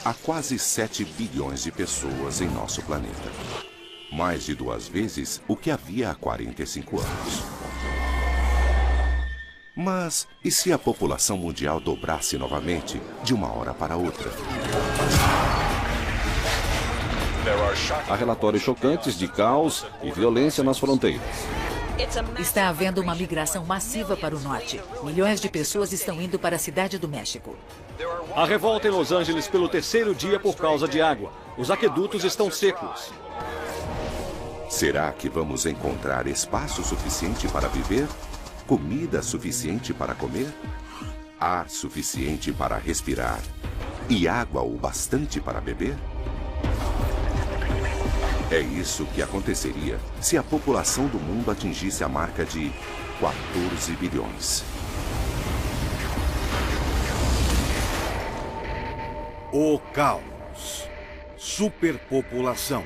Há quase 7 bilhões de pessoas em nosso planeta. Mais de 2 vezes o que havia há 45 anos. Mas e se a população mundial dobrasse novamente de uma hora para outra? Há relatórios chocantes de caos e violência nas fronteiras. Está havendo uma migração massiva para o norte. Milhões de pessoas estão indo para a cidade do México. Há revolta em Los Angeles pelo 3º dia por causa de água. Os aquedutos estão secos. Será que vamos encontrar espaço suficiente para viver? Comida suficiente para comer? Ar suficiente para respirar? E água o bastante para beber? É isso que aconteceria se a população do mundo atingisse a marca de 14 bilhões. O caos. Superpopulação.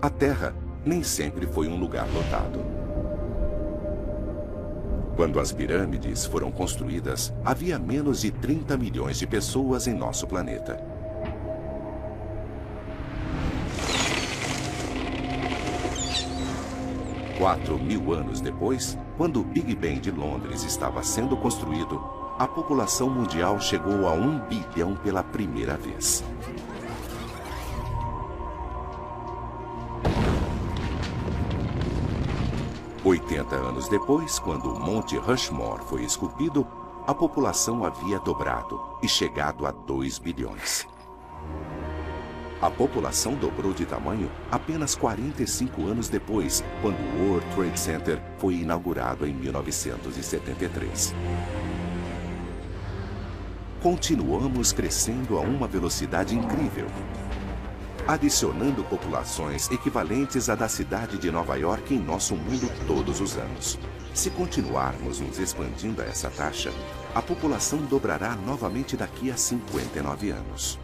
A Terra nem sempre foi um lugar lotado. Quando as pirâmides foram construídas, havia menos de 30 milhões de pessoas em nosso planeta. Quatro 1000 anos depois, quando o Big Ben de Londres estava sendo construído, a população mundial chegou a 1 bilhão pela primeira vez. Oitenta anos depois, quando o Monte Rushmore foi esculpido, a população havia dobrado e chegado a 2 bilhões. A população dobrou de tamanho apenas 45 anos depois, quando o World Trade Center foi inaugurado em 1973. Continuamos crescendo a uma velocidade incrível, adicionando populações equivalentes à da cidade de Nova York em nosso mundo todos os anos. Se continuarmos nos expandindo a essa taxa, a população dobrará novamente daqui a 59 anos.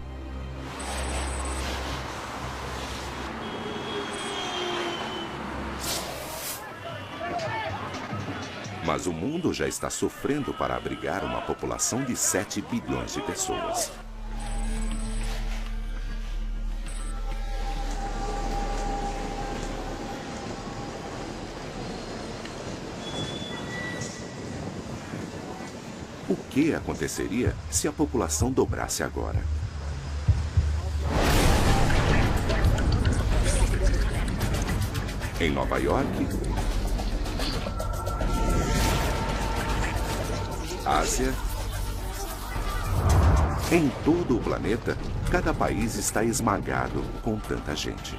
Mas o mundo já está sofrendo para abrigar uma população de 7 bilhões de pessoas. O que aconteceria se a população dobrasse agora? Em Nova York, Ásia, em todo o planeta, cada país está esmagado com tanta gente.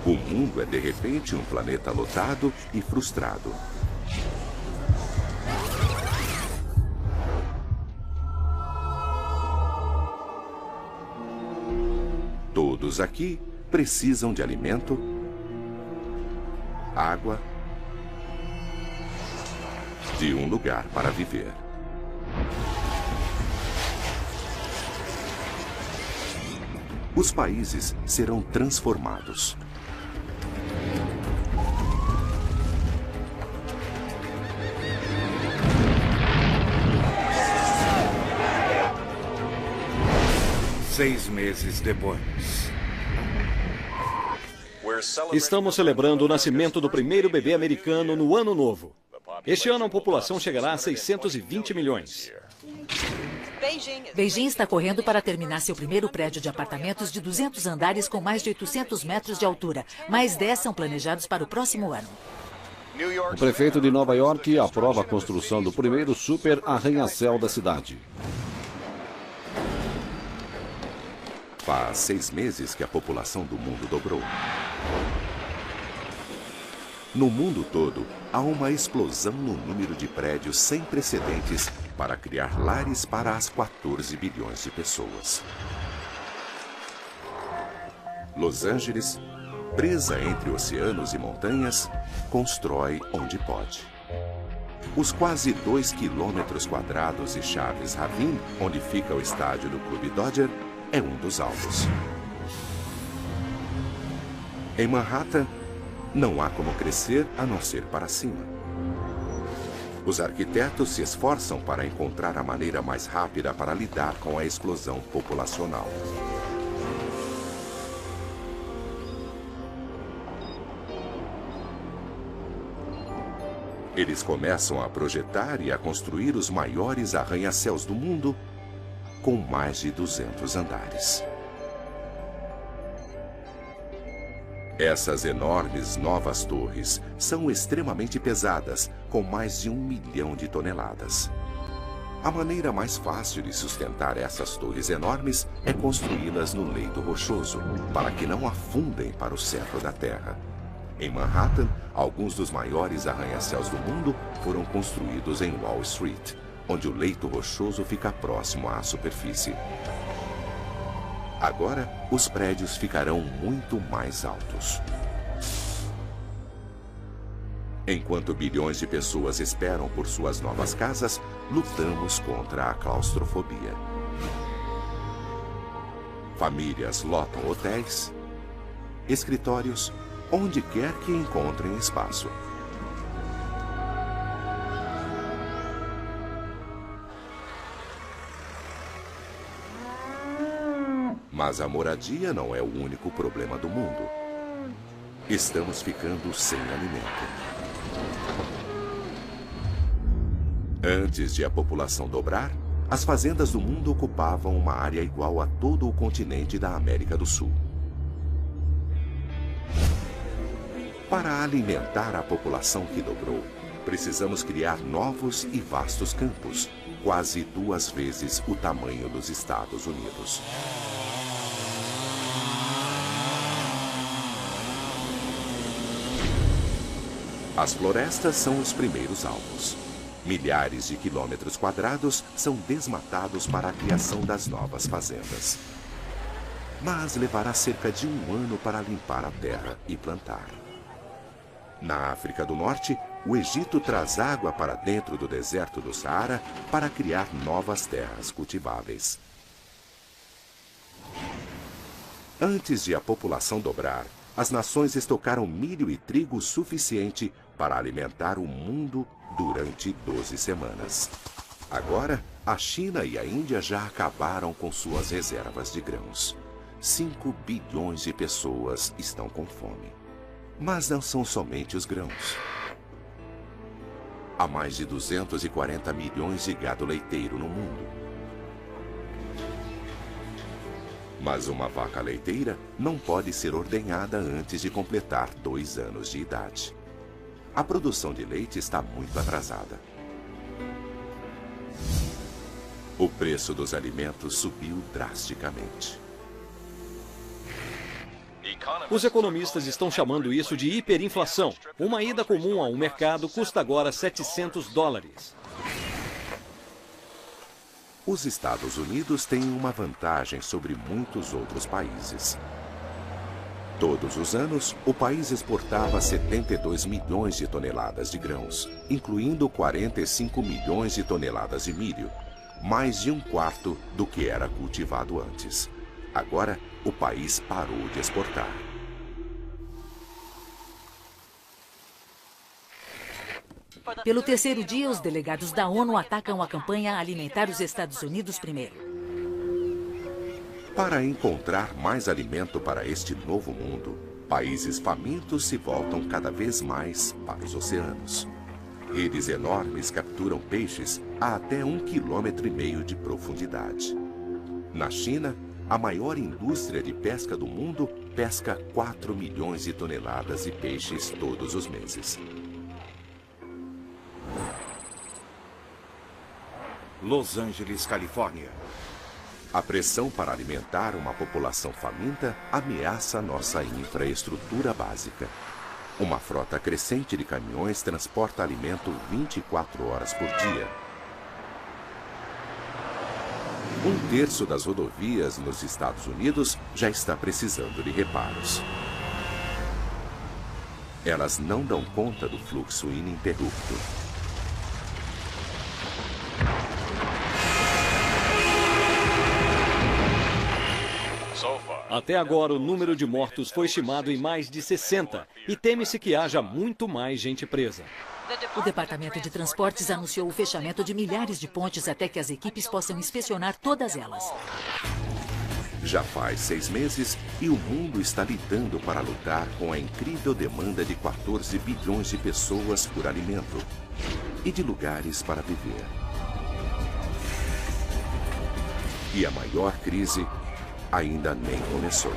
O mundo é de repente um planeta lotado e frustrado. Todos aqui precisam de alimento, água, de um lugar para viver. Os países serão transformados. Seis meses depois. Estamos celebrando o nascimento do primeiro bebê americano no Ano Novo. Este ano a população chegará a 620 milhões. Beijing está correndo para terminar seu primeiro prédio de apartamentos de 200 andares com mais de 800 metros de altura. Mais 10 são planejados para o próximo ano. O prefeito de Nova York aprova a construção do primeiro super arranha-céu da cidade. Faz 6 meses que a população do mundo dobrou. No mundo todo, há uma explosão no número de prédios sem precedentes para criar lares para as 14 bilhões de pessoas. Los Angeles, presa entre oceanos e montanhas, constrói onde pode. Os quase 2 quilômetros quadrados de Chaves Ravine, onde fica o estádio do Clube Dodger, é um dos alvos. Em Manhattan, não há como crescer a não ser para cima. Os arquitetos se esforçam para encontrar a maneira mais rápida para lidar com a explosão populacional. Eles começam a projetar e a construir os maiores arranha-céus do mundo, com mais de 200 andares. Essas enormes novas torres são extremamente pesadas, com mais de 1 milhão de toneladas. A maneira mais fácil de sustentar essas torres enormes é construí-las no leito rochoso, para que não afundem para o centro da Terra. Em Manhattan, alguns dos maiores arranha-céus do mundo foram construídos em Wall Street, onde o leito rochoso fica próximo à superfície. Agora, os prédios ficarão muito mais altos. Enquanto bilhões de pessoas esperam por suas novas casas, lutamos contra a claustrofobia. Famílias lotam hotéis, escritórios, onde quer que encontrem espaço. Mas a moradia não é o único problema do mundo. Estamos ficando sem alimento. Antes de a população dobrar, as fazendas do mundo ocupavam uma área igual a todo o continente da América do Sul. Para alimentar a população que dobrou, precisamos criar novos e vastos campos, quase 2 vezes o tamanho dos Estados Unidos. As florestas são os primeiros alvos. Milhares de quilômetros quadrados são desmatados para a criação das novas fazendas. Mas levará cerca de 1 ano para limpar a terra e plantar. Na África do Norte, o Egito traz água para dentro do deserto do Saara para criar novas terras cultiváveis. Antes de a população dobrar, as nações estocaram milho e trigo suficiente para alimentar o mundo durante 12 semanas. Agora, a China e a Índia já acabaram com suas reservas de grãos. 5 bilhões de pessoas estão com fome. Mas não são somente os grãos. Há mais de 240 milhões de gado leiteiro no mundo. Mas uma vaca leiteira não pode ser ordenhada antes de completar 2 anos de idade. A produção de leite está muito atrasada. O preço dos alimentos subiu drasticamente. Os economistas estão chamando isso de hiperinflação. Uma ida comum a um mercado custa agora $700. Os Estados Unidos têm uma vantagem sobre muitos outros países. Todos os anos, o país exportava 72 milhões de toneladas de grãos, incluindo 45 milhões de toneladas de milho, mais de 1/4 do que era cultivado antes. Agora, o país parou de exportar. Pelo 3º dia, os delegados da ONU atacam a campanha Alimentar os Estados Unidos Primeiro. Para encontrar mais alimento para este novo mundo, países famintos se voltam cada vez mais para os oceanos. Redes enormes capturam peixes a até 1,5 km de profundidade. Na China, a maior indústria de pesca do mundo pesca 4 milhões de toneladas de peixes todos os meses. Los Angeles, Califórnia. A pressão para alimentar uma população faminta ameaça nossa infraestrutura básica. Uma frota crescente de caminhões transporta alimento 24 horas por dia. 1/3 das rodovias nos Estados Unidos já está precisando de reparos. Elas não dão conta do fluxo ininterrupto. Até agora, o número de mortos foi estimado em mais de 60 e teme-se que haja muito mais gente presa. O Departamento de Transportes anunciou o fechamento de milhares de pontes até que as equipes possam inspecionar todas elas. Já faz 6 meses e o mundo está lidando para lutar com a incrível demanda de 14 bilhões de pessoas por alimento e de lugares para viver. E a maior crise ainda nem começou.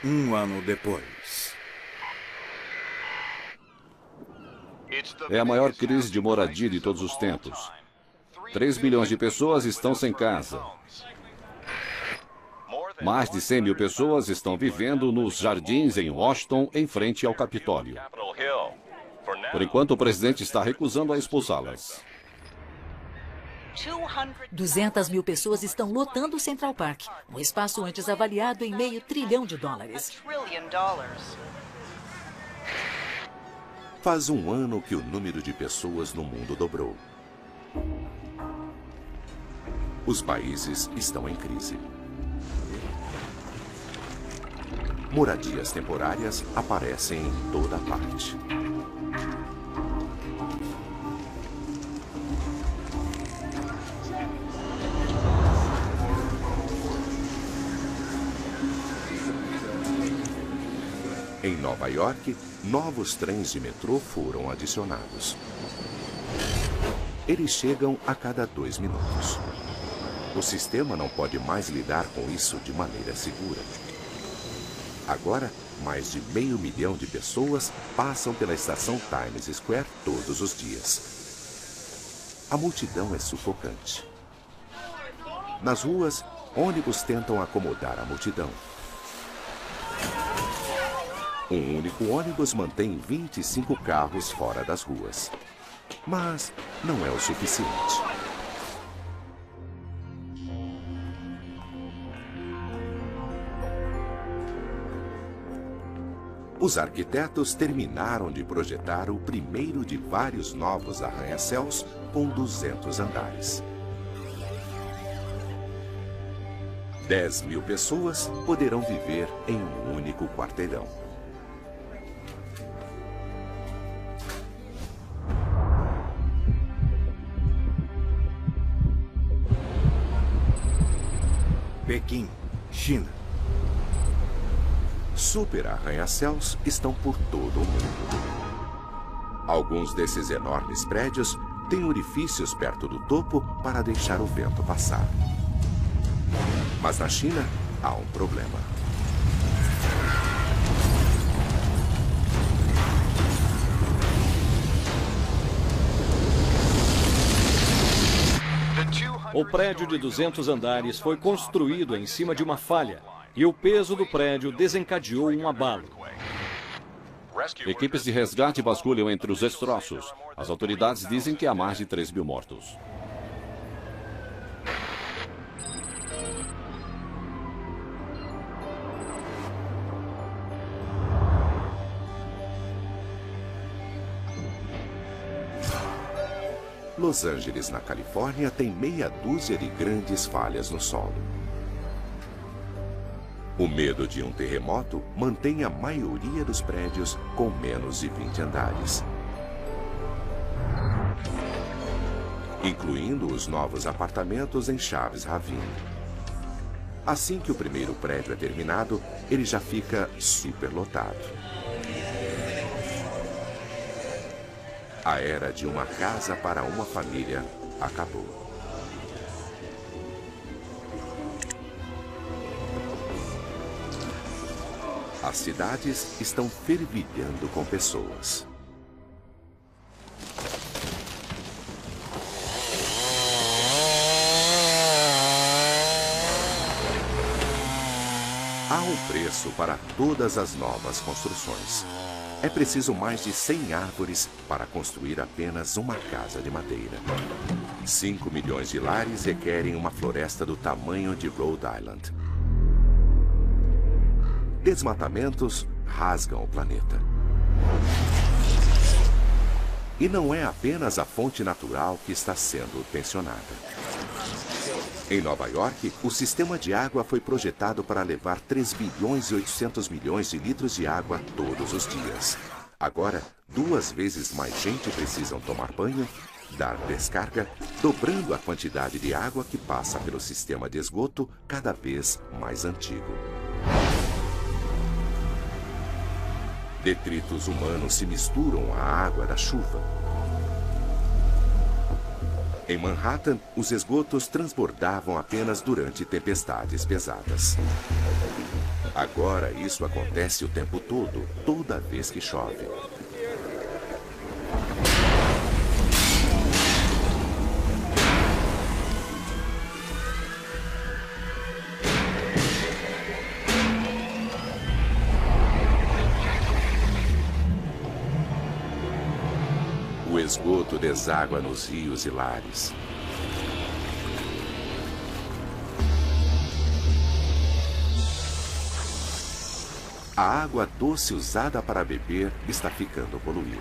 Um ano depois. É a maior crise de moradia de todos os tempos. 3 bilhões de pessoas estão sem casa. Mais de 100 mil pessoas estão vivendo nos jardins em Washington, em frente ao Capitólio. Por enquanto, o presidente está recusando a expulsá-las. 200 mil pessoas estão lotando o Central Park, um espaço antes avaliado em $500 bilhão. Faz um ano que o número de pessoas no mundo dobrou. Os países estão em crise. Moradias temporárias aparecem em toda parte. Em Nova York, novos trens de metrô foram adicionados. Eles chegam a cada 2 minutos. O sistema não pode mais lidar com isso de maneira segura. Agora, mais de 500 mil de pessoas passam pela estação Times Square todos os dias. A multidão é sufocante. Nas ruas, ônibus tentam acomodar a multidão. Um único ônibus mantém 25 carros fora das ruas. Mas não é o suficiente. Os arquitetos terminaram de projetar o primeiro de vários novos arranha-céus com 200 andares. 10 mil pessoas poderão viver em um único quarteirão. Pequim, China. Super arranha-céus estão por todo o mundo. Alguns desses enormes prédios têm orifícios perto do topo para deixar o vento passar. Mas na China há um problema. O prédio de 200 andares foi construído em cima de uma falha e o peso do prédio desencadeou um abalo. Equipes de resgate vasculham entre os destroços. As autoridades dizem que há mais de 3 mil mortos. Los Angeles, na Califórnia, tem meia dúzia de grandes falhas no solo. O medo de um terremoto mantém a maioria dos prédios com menos de 20 andares, incluindo os novos apartamentos em Chaves Ravine. Assim que o primeiro prédio é terminado, ele já fica superlotado. A era de uma casa para uma família acabou. As cidades estão fervilhando com pessoas. Há um preço para todas as novas construções. É preciso mais de 100 árvores para construir apenas uma casa de madeira. 5 milhões de lares requerem uma floresta do tamanho de Rhode Island. Desmatamentos rasgam o planeta. E não é apenas a fonte natural que está sendo tensionada. Em Nova York, o sistema de água foi projetado para levar 3 bilhões e 800 milhões de litros de água todos os dias. Agora, 2 vezes mais gente precisam tomar banho, dar descarga, dobrando a quantidade de água que passa pelo sistema de esgoto cada vez mais antigo. Detritos humanos se misturam à água da chuva. Em Manhattan, os esgotos transbordavam apenas durante tempestades pesadas. Agora isso acontece o tempo todo, toda vez que chove. O esgoto deságua nos rios e lares. A água doce usada para beber está ficando poluída.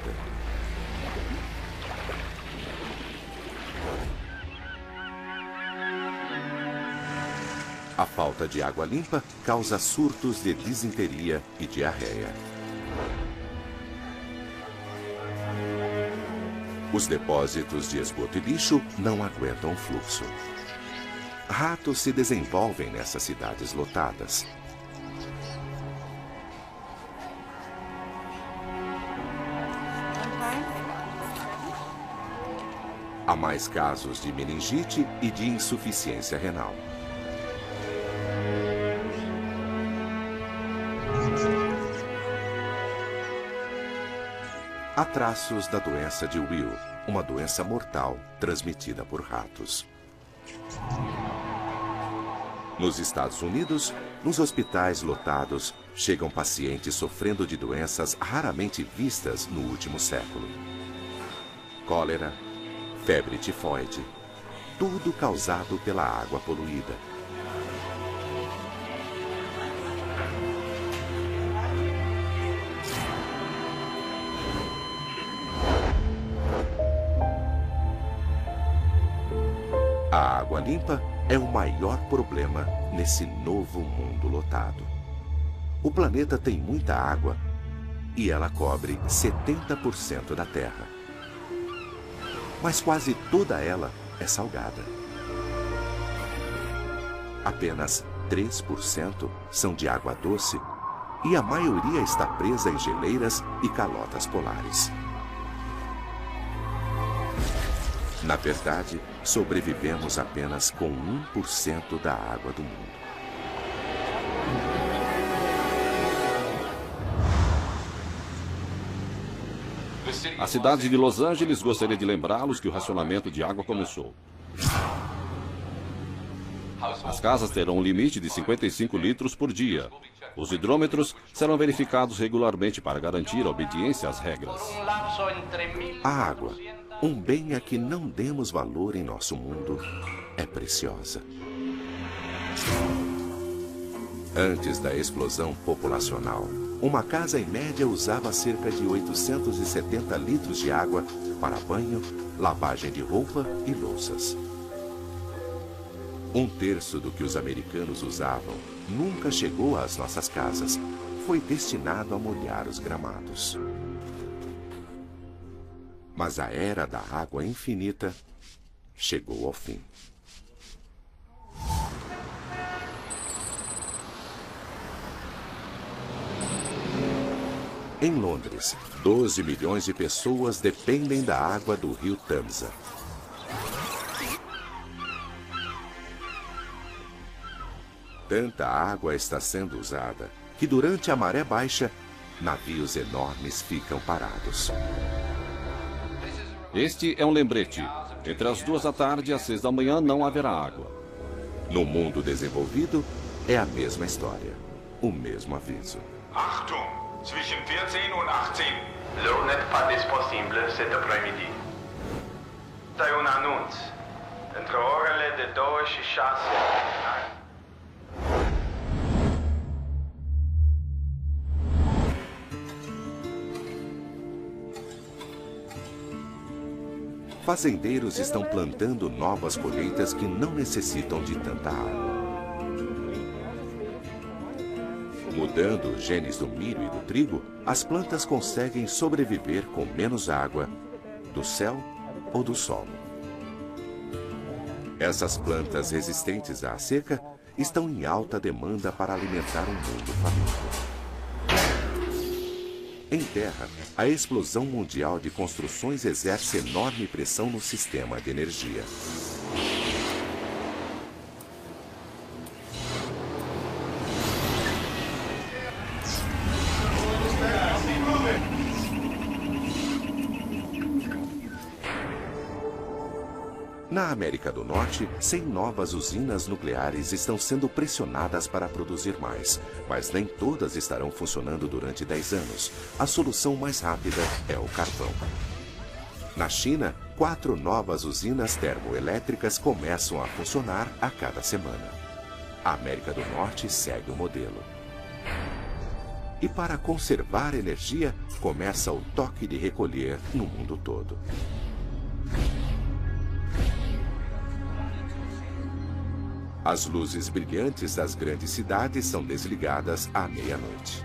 A falta de água limpa causa surtos de disenteria e diarreia. Os depósitos de esgoto e lixo não aguentam o fluxo. Ratos se desenvolvem nessas cidades lotadas. Há mais casos de meningite e de insuficiência renal. Há traços da doença de Will, uma doença mortal transmitida por ratos. Nos Estados Unidos, nos hospitais lotados, chegam pacientes sofrendo de doenças raramente vistas no último século. Cólera, febre tifoide, tudo causado pela água poluída. A água limpa é o maior problema nesse novo mundo lotado. O planeta tem muita água e ela cobre 70% da Terra. Mas quase toda ela é salgada. Apenas 3% são de água doce e a maioria está presa em geleiras e calotas polares. Na verdade, sobrevivemos apenas com 1% da água do mundo. A cidade de Los Angeles gostaria de lembrá-los que o racionamento de água começou. As casas terão um limite de 55 litros por dia. Os hidrômetros serão verificados regularmente para garantir a obediência às regras. A água, um bem a que não demos valor em nosso mundo, é preciosa. Antes da explosão populacional, uma casa em média usava cerca de 870 litros de água para banho, lavagem de roupa e louças. 1/3 do que os americanos usavam nunca chegou às nossas casas. Foi destinado a molhar os gramados. Mas a era da água infinita chegou ao fim. Em Londres, 12 milhões de pessoas dependem da água do rio Tamsa. Tanta água está sendo usada que durante a maré baixa, navios enormes ficam parados. Este é um lembrete. Entre as 2 da tarde e as 6 da manhã não haverá água. No mundo desenvolvido, é a mesma história, o mesmo aviso. Achtung! Zwischen 14 und 18. L'eau n'est pas disponible cet après-midi. C'est un annonce. Entre orele de 2 și 6. Fazendeiros estão plantando novas colheitas que não necessitam de tanta água. Mudando os genes do milho e do trigo, as plantas conseguem sobreviver com menos água, do céu ou do solo. Essas plantas resistentes à seca estão em alta demanda para alimentar um mundo faminto. Em terra, a explosão mundial de construções exerce enorme pressão no sistema de energia. Na América do Norte, 100 novas usinas nucleares estão sendo pressionadas para produzir mais, mas nem todas estarão funcionando durante 10 anos. A solução mais rápida é o carvão. Na China, 4 novas usinas termoelétricas começam a funcionar a cada semana. A América do Norte segue o modelo. E para conservar energia, começa o toque de recolher no mundo todo. As luzes brilhantes das grandes cidades são desligadas à meia-noite.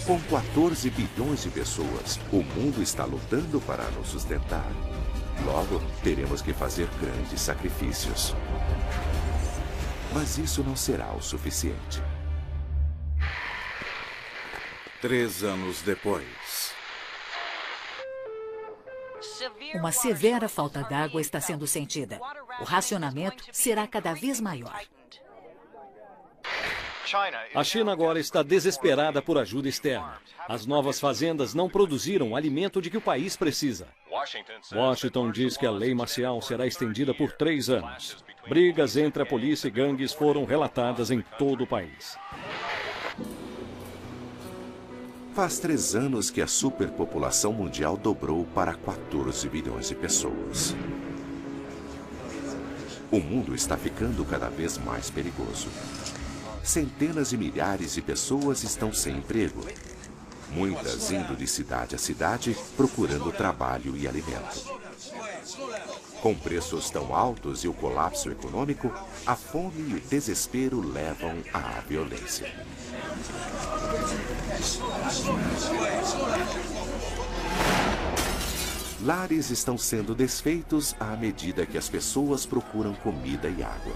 Com 14 bilhões de pessoas, o mundo está lutando para nos sustentar. Logo, teremos que fazer grandes sacrifícios. Mas isso não será o suficiente. 3 anos depois. Uma severa falta d'água está sendo sentida. O racionamento será cada vez maior. A China agora está desesperada por ajuda externa. As novas fazendas não produziram o alimento de que o país precisa. Washington diz que a lei marcial será estendida por 3 anos. Brigas entre a polícia e gangues foram relatadas em todo o país. Faz 3 anos que a superpopulação mundial dobrou para 14 bilhões de pessoas. O mundo está ficando cada vez mais perigoso. Centenas de milhares de pessoas estão sem emprego. Muitas indo de cidade a cidade procurando trabalho e alimento. Com preços tão altos e o colapso econômico, a fome e o desespero levam à violência. Lares estão sendo desfeitos à medida que as pessoas procuram comida e água.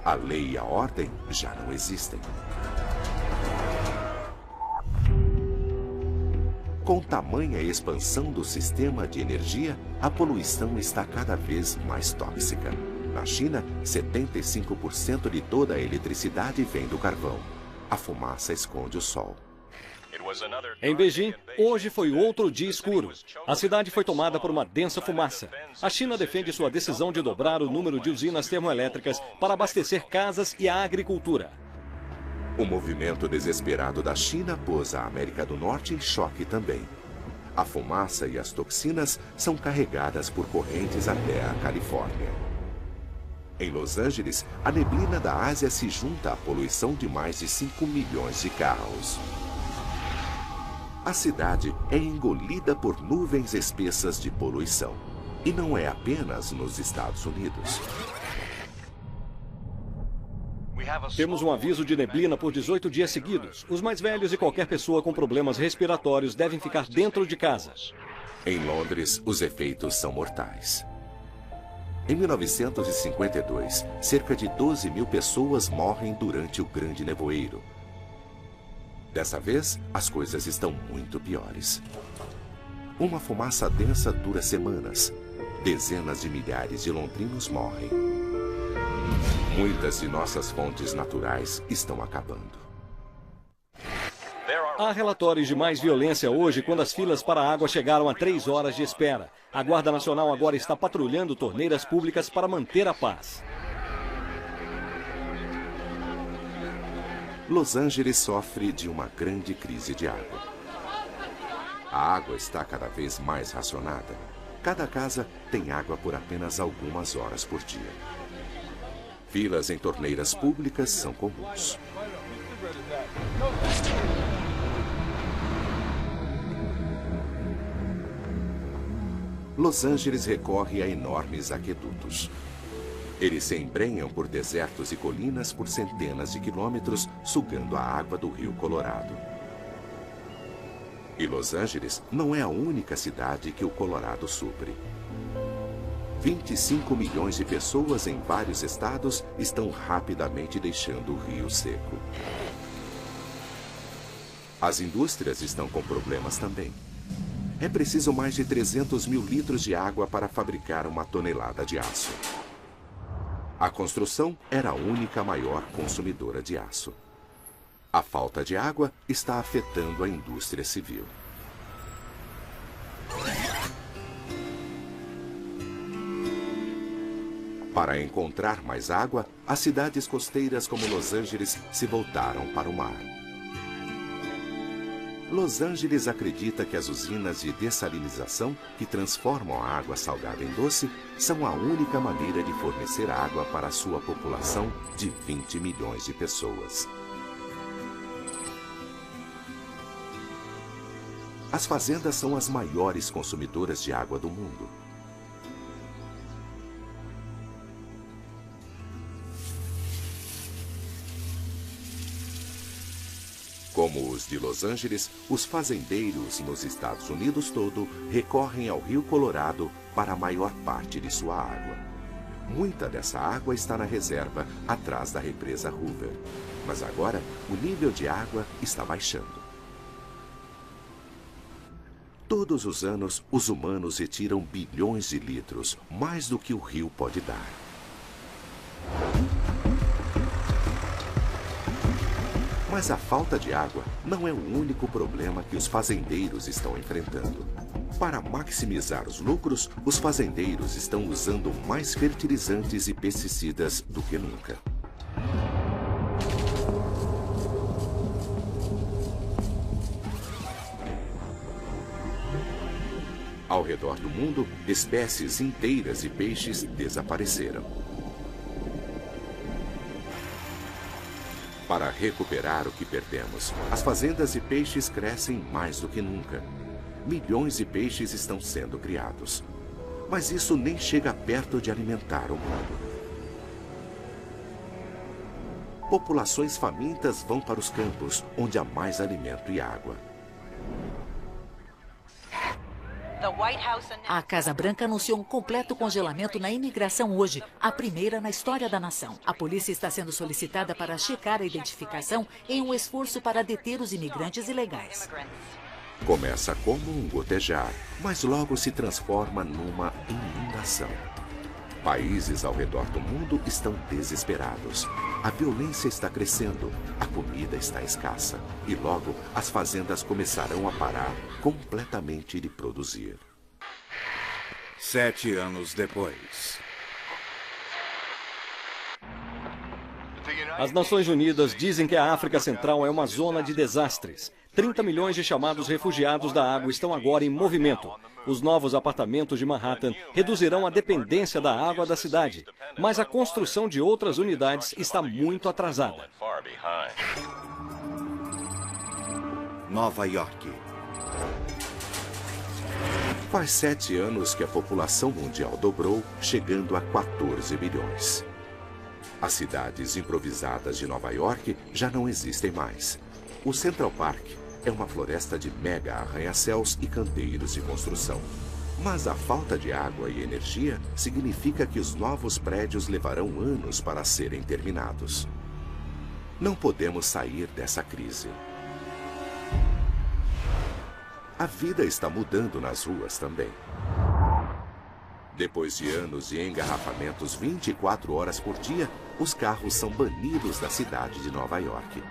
A lei e a ordem já não existem. Com tamanha expansão do sistema de energia, a poluição está cada vez mais tóxica. Na China, 75% de toda a eletricidade vem do carvão. A fumaça esconde o sol. Em Beijing, hoje foi outro dia escuro. A cidade foi tomada por uma densa fumaça. A China defende sua decisão de dobrar o número de usinas termoelétricas para abastecer casas e a agricultura. O movimento desesperado da China pôs a América do Norte em choque também. A fumaça e as toxinas são carregadas por correntes até a Califórnia. Em Los Angeles, a neblina da Ásia se junta à poluição de mais de 5 milhões de carros. A cidade é engolida por nuvens espessas de poluição. E não é apenas nos Estados Unidos. Temos um aviso de neblina por 18 dias seguidos. Os mais velhos e qualquer pessoa com problemas respiratórios devem ficar dentro de casa. Em Londres, os efeitos são mortais. Em 1952, cerca de 12 mil pessoas morrem durante o Grande Nevoeiro. Dessa vez, as coisas estão muito piores. Uma fumaça densa dura semanas. Dezenas de milhares de londrinos morrem. Muitas de nossas fontes naturais estão acabando. Há relatórios de mais violência hoje quando as filas para a água chegaram a 3 horas de espera. A Guarda Nacional agora está patrulhando torneiras públicas para manter a paz. Los Angeles sofre de uma grande crise de água. A água está cada vez mais racionada. Cada casa tem água por apenas algumas horas por dia. Filas em torneiras públicas são comuns. Los Angeles recorre a enormes aquedutos. Eles se embrenham por desertos e colinas por centenas de quilômetros, sugando a água do Rio Colorado. E Los Angeles não é a única cidade que o Colorado supre. 25 milhões de pessoas em vários estados estão rapidamente deixando o rio seco. As indústrias estão com problemas também. É preciso mais de 300 mil litros de água para fabricar uma tonelada de aço. A construção era a única maior consumidora de aço. A falta de água está afetando a indústria civil. Para encontrar mais água, as cidades costeiras como Los Angeles se voltaram para o mar. Los Angeles acredita que as usinas de dessalinização, que transformam a água salgada em doce, são a única maneira de fornecer água para a sua população de 20 milhões de pessoas. As fazendas são as maiores consumidoras de água do mundo. Como os de Los Angeles, os fazendeiros nos Estados Unidos todo recorrem ao Rio Colorado para a maior parte de sua água. Muita dessa água está na reserva atrás da represa Hoover. Mas agora o nível de água está baixando. Todos os anos, os humanos retiram bilhões de litros, mais do que o rio pode dar. Mas a falta de água não é o único problema que os fazendeiros estão enfrentando. Para maximizar os lucros, os fazendeiros estão usando mais fertilizantes e pesticidas do que nunca. Ao redor do mundo, espécies inteiras de peixes desapareceram. Para recuperar o que perdemos, as fazendas de peixes crescem mais do que nunca. Milhões de peixes estão sendo criados. Mas isso nem chega perto de alimentar o mundo. Populações famintas vão para os campos, onde há mais alimento e água. A Casa Branca anunciou um completo congelamento na imigração hoje, a primeira na história da nação. A polícia está sendo solicitada para checar a identificação em um esforço para deter os imigrantes ilegais. Começa como um gotejar, mas logo se transforma numa inundação. Países ao redor do mundo estão desesperados. A violência está crescendo, a comida está escassa e logo as fazendas começarão a parar completamente de produzir. 7 anos depois. As Nações Unidas dizem que a África Central é uma zona de desastres. 30 milhões de chamados refugiados da água estão agora em movimento. Os novos apartamentos de Manhattan reduzirão a dependência da água da cidade, mas a construção de outras unidades está muito atrasada. Nova York. Faz 7 anos que a população mundial dobrou, chegando a 14 milhões. As cidades improvisadas de Nova York já não existem mais. O Central Park é uma floresta de mega arranha-céus e canteiros de construção. Mas a falta de água e energia significa que os novos prédios levarão anos para serem terminados. Não podemos sair dessa crise. A vida está mudando nas ruas também. Depois de anos de engarrafamentos 24 horas por dia, os carros são banidos da cidade de Nova York.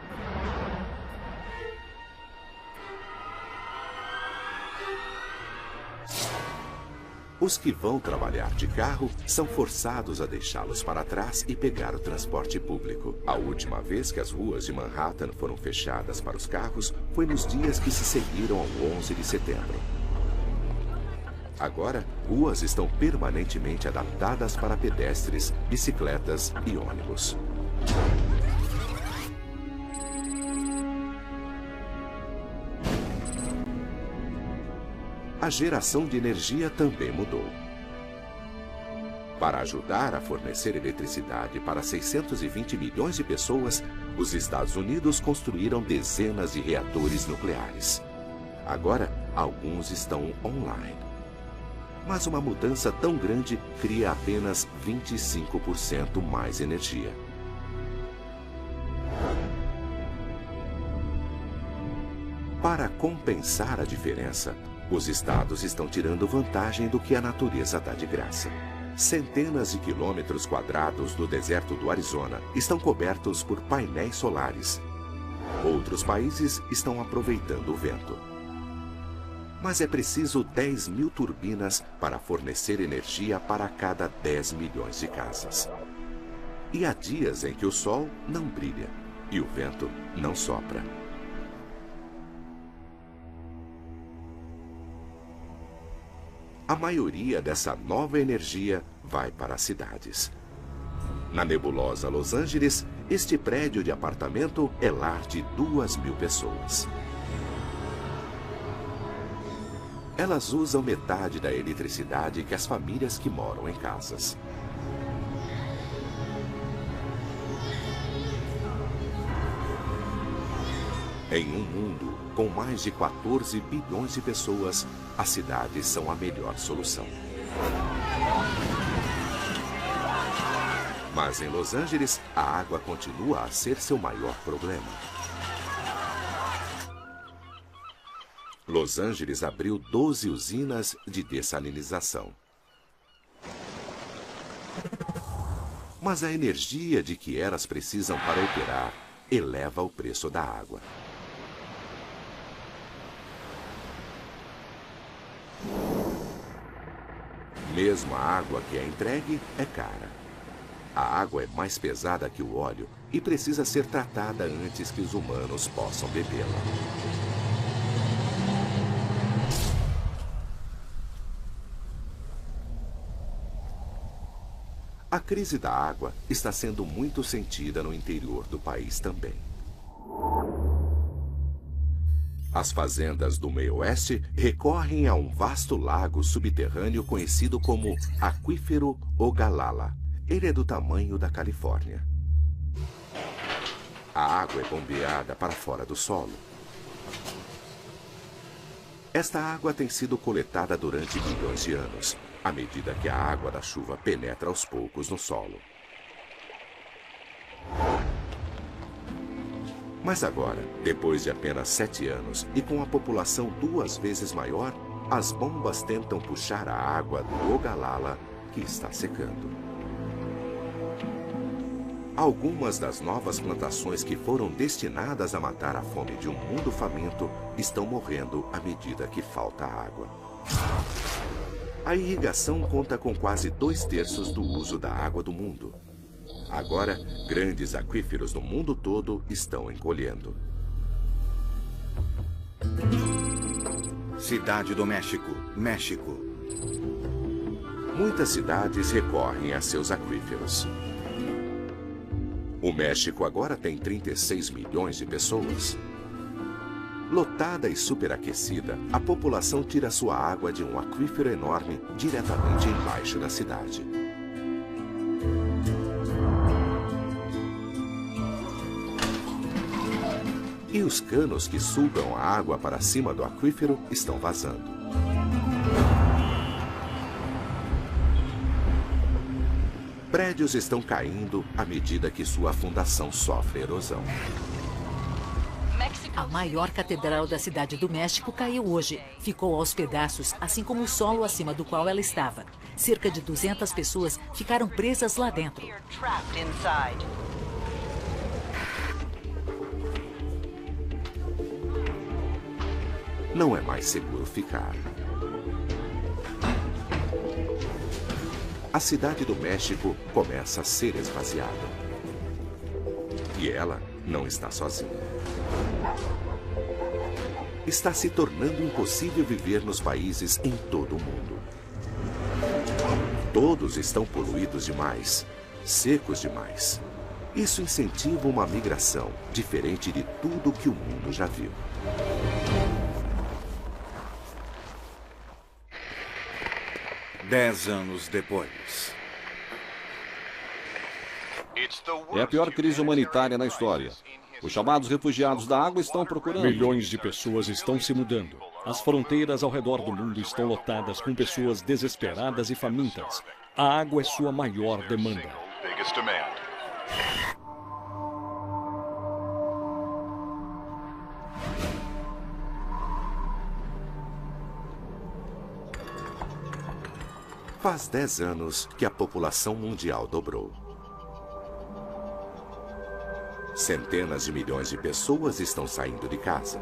Os que vão trabalhar de carro são forçados a deixá-los para trás e pegar o transporte público. A última vez que as ruas de Manhattan foram fechadas para os carros foi nos dias que se seguiram ao 11 de setembro. Agora, ruas estão permanentemente adaptadas para pedestres, bicicletas e ônibus. A A geração de energia também mudou. Para ajudar a fornecer eletricidade para 620 milhões de pessoas, os Estados Unidos construíram dezenas de reatores nucleares. Agora, alguns estão online. Mas uma mudança tão grande cria apenas 25% mais energia. Para compensar a diferença, os estados estão tirando vantagem do que a natureza dá de graça. Centenas de quilômetros quadrados do deserto do Arizona estão cobertos por painéis solares. Outros países estão aproveitando o vento. Mas é preciso 10 mil turbinas para fornecer energia para cada 10 milhões de casas. E há dias em que o sol não brilha e o vento não sopra. A maioria dessa nova energia vai para as cidades. Na nebulosa Los Angeles, este prédio de apartamento é lar de 2.000 pessoas. Elas usam metade da eletricidade que as famílias que moram em casas. Em um mundo com mais de 14 bilhões de pessoas, as cidades são a melhor solução. Mas em Los Angeles, a água continua a ser seu maior problema. Los Angeles abriu 12 usinas de dessalinização. Mas a energia de que elas precisam para operar eleva o preço da água. Mesmo a água que é entregue é cara. A água é mais pesada que o óleo e precisa ser tratada antes que os humanos possam bebê-la. A crise da água está sendo muito sentida no interior do país também. As fazendas do meio-oeste recorrem a um vasto lago subterrâneo conhecido como Aquífero Ogallala. Ele é do tamanho da Califórnia. A água é bombeada para fora do solo. Esta água tem sido coletada durante milhões de anos, à medida que a água da chuva penetra aos poucos no solo. Mas agora, depois de apenas 7 anos e com a população 2 vezes maior, as bombas tentam puxar a água do Ogallala, que está secando. Algumas das novas plantações que foram destinadas a matar a fome de um mundo faminto estão morrendo à medida que falta água. A irrigação conta com quase 2/3 do uso da água do mundo. Agora, grandes aquíferos no mundo todo estão encolhendo. Cidade do México, México. Muitas cidades recorrem a seus aquíferos. O México agora tem 36 milhões de pessoas. Lotada e superaquecida, a população tira sua água de um aquífero enorme diretamente embaixo da cidade. E os canos que sugam a água para cima do aquífero estão vazando. Prédios estão caindo à medida que sua fundação sofre erosão. A maior catedral da cidade do México caiu hoje. Ficou aos pedaços, assim como o solo acima do qual ela estava. Cerca de 200 pessoas ficaram presas lá dentro. Não é mais seguro ficar. A cidade do México começa a ser esvaziada. E ela não está sozinha. Está se tornando impossível viver nos países em todo o mundo. Todos estão poluídos demais, secos demais. Isso incentiva uma migração diferente de tudo que o mundo já viu. 10 anos depois. É a pior crise humanitária na história. Os chamados refugiados da água estão procurando. Milhões de pessoas estão se mudando. As fronteiras ao redor do mundo estão lotadas com pessoas desesperadas e famintas. A água é sua maior demanda. Faz 10 anos que a população mundial dobrou. Centenas de milhões de pessoas estão saindo de casa.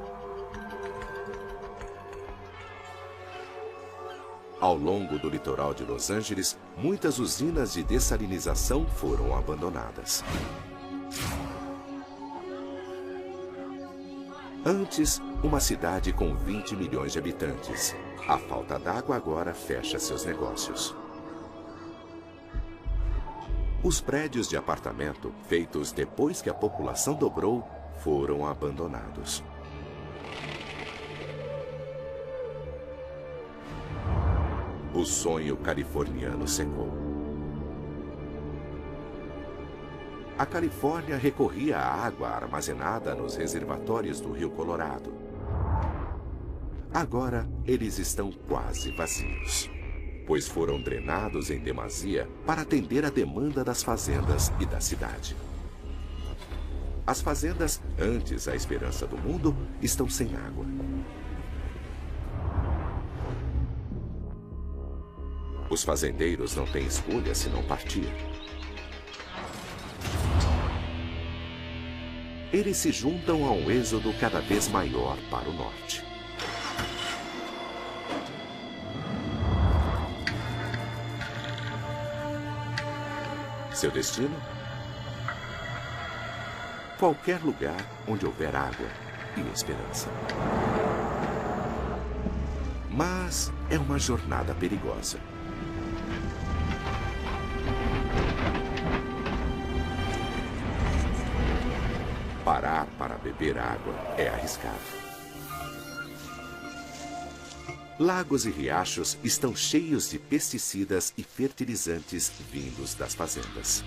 Ao longo do litoral de Los Angeles, muitas usinas de dessalinização foram abandonadas. Antes, uma cidade com 20 milhões de habitantes. A falta d'água agora fecha seus negócios. Os prédios de apartamento, feitos depois que a população dobrou, foram abandonados. O sonho californiano secou. A Califórnia recorria à água armazenada nos reservatórios do Rio Colorado. Agora, eles estão quase vazios, pois foram drenados em demasia para atender a demanda das fazendas e da cidade. As fazendas, antes a esperança do mundo, estão sem água. Os fazendeiros não têm escolha senão partir. Eles se juntam a um êxodo cada vez maior para o norte. Seu destino? Qualquer lugar onde houver água e esperança. Mas é uma jornada perigosa. Parar para beber água é arriscado. Lagos e riachos estão cheios de pesticidas e fertilizantes vindos das fazendas.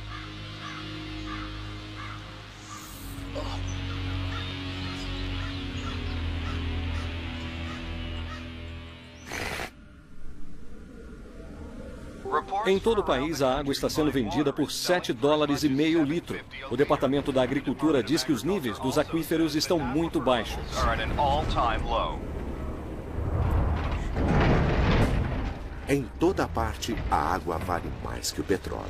Em todo o país, a água está sendo vendida por $7,50 o litro. O Departamento da Agricultura diz que os níveis dos aquíferos estão muito baixos. Em toda parte, a água vale mais que o petróleo.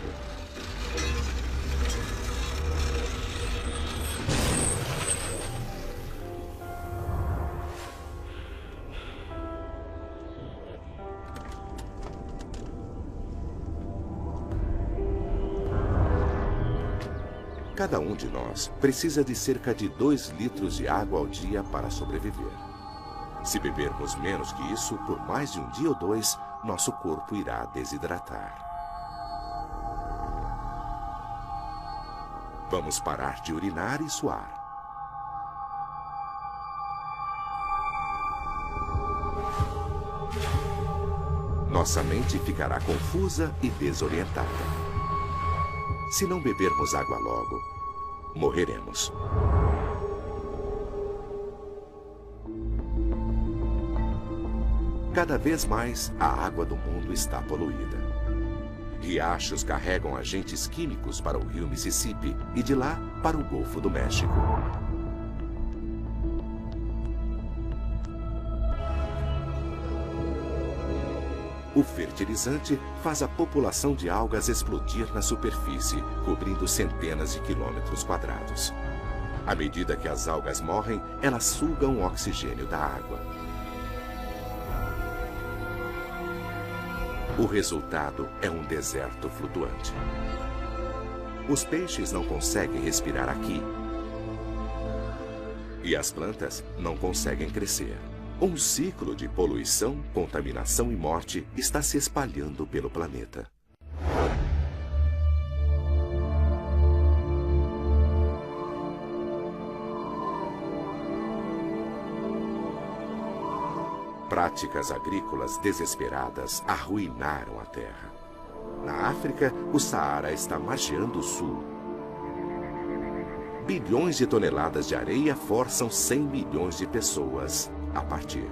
Cada um de nós precisa de cerca de 2 litros de água ao dia para sobreviver. Se bebermos menos que isso por mais de um dia ou 2, nosso corpo irá desidratar. Vamos parar de urinar e suar. Nossa mente ficará confusa e desorientada. Se não bebermos água logo, morreremos. Cada vez mais, a água do mundo está poluída. Riachos carregam agentes químicos para o rio Mississippi e de lá para o Golfo do México. O fertilizante faz a população de algas explodir na superfície, cobrindo centenas de quilômetros quadrados. À medida que as algas morrem, elas sugam o oxigênio da água. O resultado é um deserto flutuante. Os peixes não conseguem respirar aqui. E as plantas não conseguem crescer. Um ciclo de poluição, contaminação e morte está se espalhando pelo planeta. Práticas agrícolas desesperadas arruinaram a terra. Na África, o Saara está margeando o sul. Bilhões de toneladas de areia forçam 100 milhões de pessoas a partir.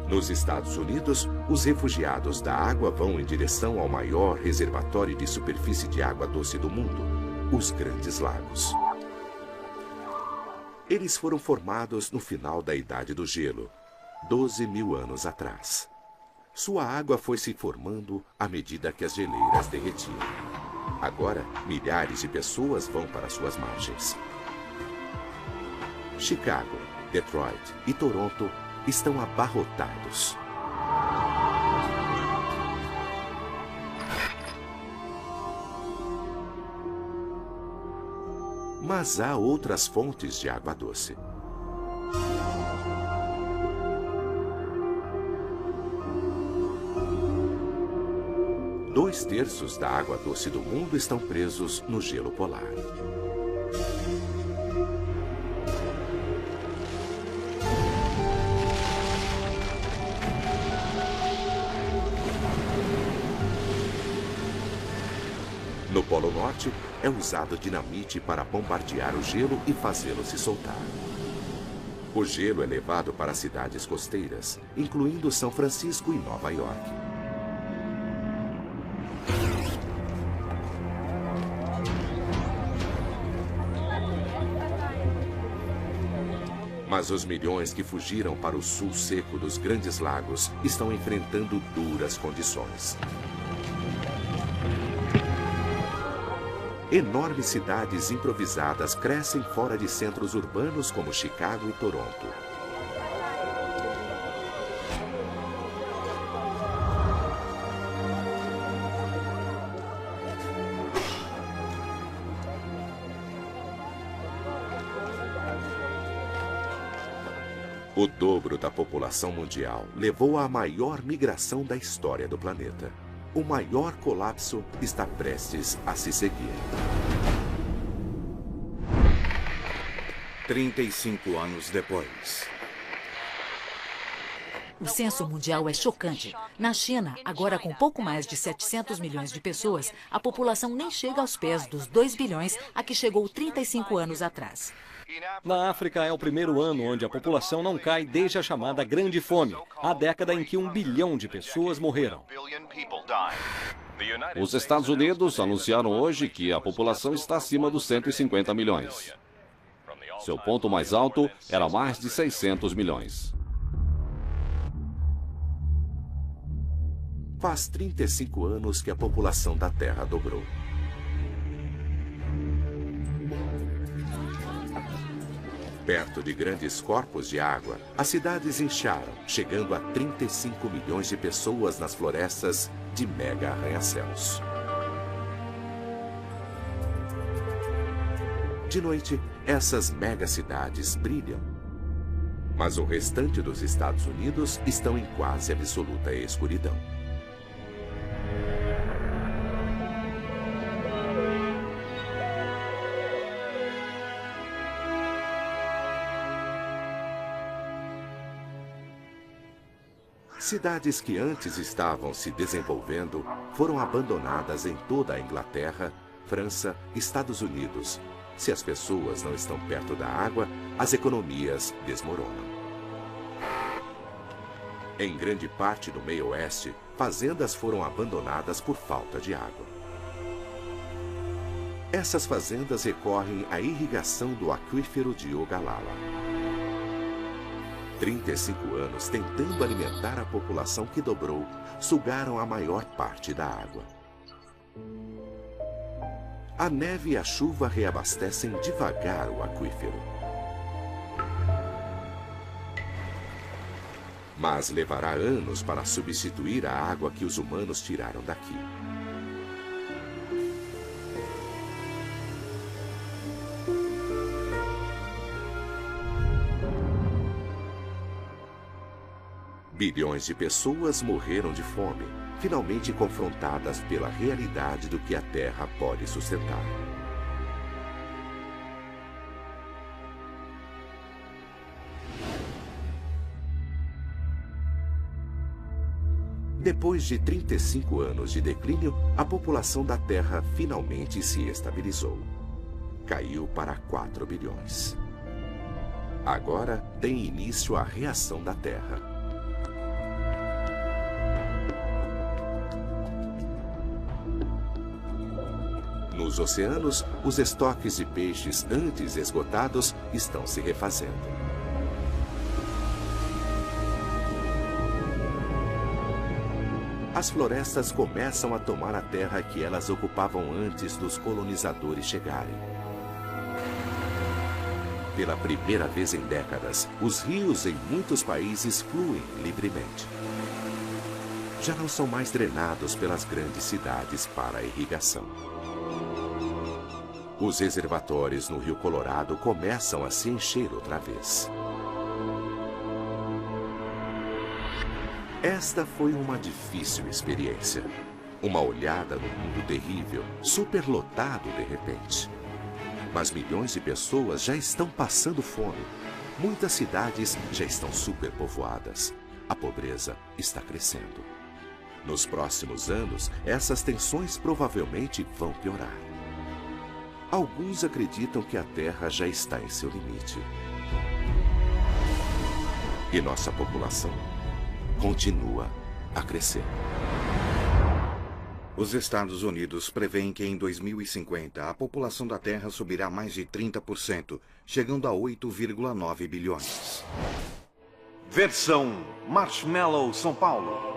Nos Estados Unidos, os refugiados da água vão em direção ao maior reservatório de superfície de água doce do mundo, os Grandes Lagos. Eles foram formados no final da Idade do Gelo, 12 mil anos atrás. Sua água foi se formando à medida que as geleiras derretiam. Agora, milhares de pessoas vão para suas margens. Chicago, Detroit e Toronto estão abarrotados. Mas há outras fontes de água doce. Dois terços da água doce do mundo estão presos no gelo polar. No Polo Norte, é usado dinamite para bombardear o gelo e fazê-lo se soltar. O gelo é levado para cidades costeiras, incluindo São Francisco e Nova York. Mas os milhões que fugiram para o sul seco dos Grandes Lagos estão enfrentando duras condições. Enormes cidades improvisadas crescem fora de centros urbanos como Chicago e Toronto. O dobro da população mundial levou à maior migração da história do planeta. O maior colapso está prestes a se seguir. 35 anos depois. O censo mundial é chocante. Na China, agora com pouco mais de 700 milhões de pessoas, a população nem chega aos pés dos 2 bilhões a que chegou 35 anos atrás. Na África é o primeiro ano onde a população não cai desde a chamada Grande Fome, a década em que 1 bilhão de pessoas morreram. Os Estados Unidos anunciaram hoje que a população está acima dos 150 milhões. Seu ponto mais alto era mais de 600 milhões. Faz 35 anos que a população da Terra dobrou. Perto de grandes corpos de água, as cidades incharam, chegando a 35 milhões de pessoas nas florestas de mega arranha-céus. De noite, essas megacidades brilham. Mas o restante dos Estados Unidos estão em quase absoluta escuridão. Cidades que antes estavam se desenvolvendo foram abandonadas em toda a Inglaterra, França, Estados Unidos. Se as pessoas não estão perto da água, as economias desmoronam. Em grande parte do meio-oeste, fazendas foram abandonadas por falta de água. Essas fazendas recorrem à irrigação do aquífero de Ogallala. 35 anos tentando alimentar a população que dobrou, sugaram a maior parte da água. A neve e a chuva reabastecem devagar o aquífero. Mas levará anos para substituir a água que os humanos tiraram daqui. Bilhões de pessoas morreram de fome, finalmente confrontadas pela realidade do que a Terra pode sustentar. Depois de 35 anos de declínio, a população da Terra finalmente se estabilizou. Caiu para 4 bilhões. Agora tem início a reação da Terra. Nos oceanos, os estoques de peixes antes esgotados estão se refazendo. As florestas começam a tomar a terra que elas ocupavam antes dos colonizadores chegarem. Pela primeira vez em décadas, os rios em muitos países fluem livremente. Já não são mais drenados pelas grandes cidades para a irrigação. Os reservatórios no Rio Colorado começam a se encher outra vez. Esta foi uma difícil experiência. Uma olhada no mundo terrível, superlotado de repente. Mas milhões de pessoas já estão passando fome. Muitas cidades já estão superpovoadas. A pobreza está crescendo. Nos próximos anos, essas tensões provavelmente vão piorar. Alguns acreditam que a Terra já está em seu limite. E nossa população continua a crescer. Os Estados Unidos prevêem que em 2050 a população da Terra subirá mais de 30%, chegando a 8,9 bilhões. Versão Marshmallow São Paulo.